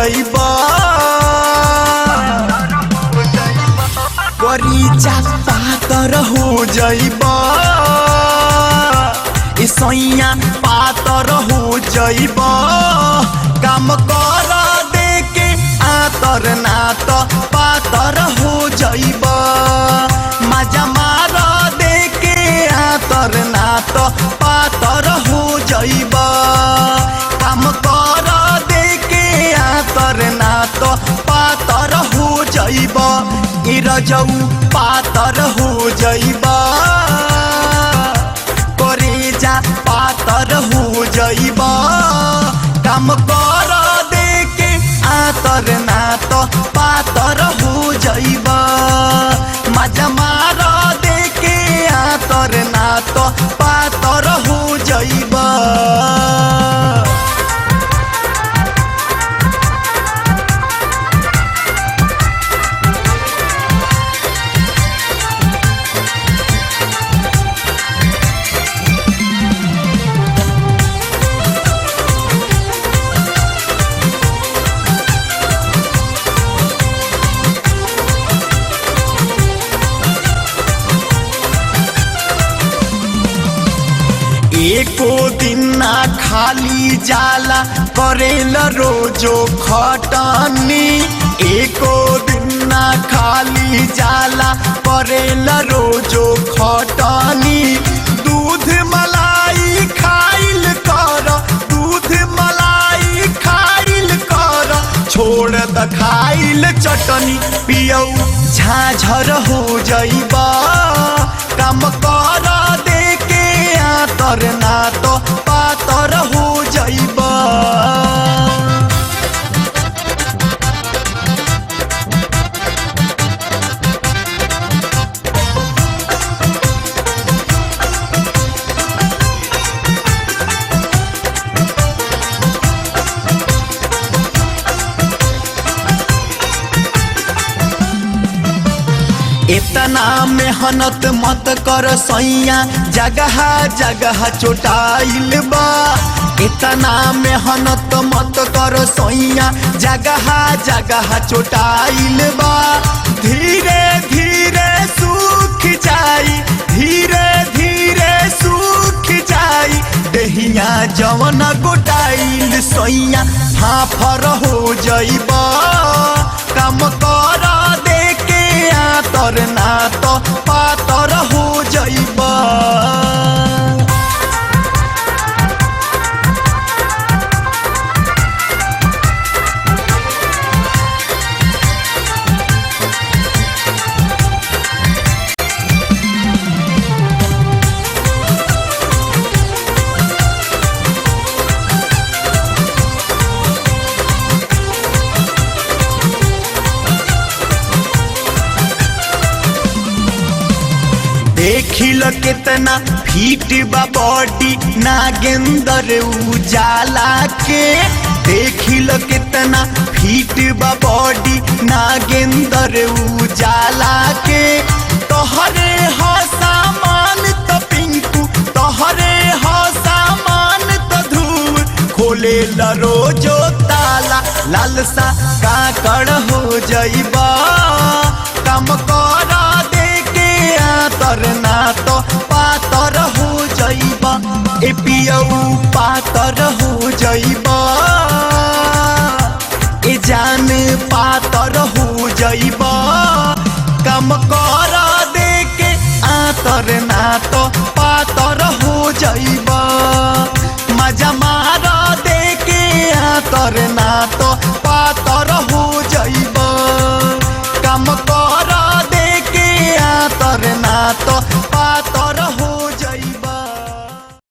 जाइबा करीजा पातर हो जाइबा सैया पातर हो जाइबा काम कर दे के आतर ना तो पातर हो जाइबा मजा मार दे के आतर ना तो पातर हो जाइबा काम कर दे के आतर ना तो पातर हो जाइबा रजऊ पातर हो जाइबा करेजा पातर हो जाइबा काम कर दे के आतर ना तो पातर हो जाइबा मजा मार दे के आतर ना तो पातर हो जाइबा एको दिन ना खाली जाला करेला रोजो खटनी एको दिन ना खाली जाला करेला रोजो खटनी दूध मलाई खाइल कर दूध मलाई खाइल कर छोड़ द खाइल चटनी पियऊ झाझर हो जाइबा काम कर दे के आतर ना तो पातर हो जाइबा इतना मेहनत मत कर सैया जगह जगह चोटाइल बा इतना मेहनत मत कर सैया जगह जगह चोटाइल बा धीरे धीरे सूख जाई धीरे धीरे सूख जाई देहिया जवन गोटाइल सैया फाफर हो जाइबा काम कर दे के आतर ना तो पातर हो जाइबा देखिल कितना फीट बा बॉडी नागेंदर उजाला के देखिल कितना फीट बा बॉडी नागेंदर उजाला के तोहरे हो सामान तो पिंकू तोहरे हो सामान तो धूल खोले ला रोजो ताला लालसा काकड़ हो जाइबा काम कर दे के आतर ना तो पातर हो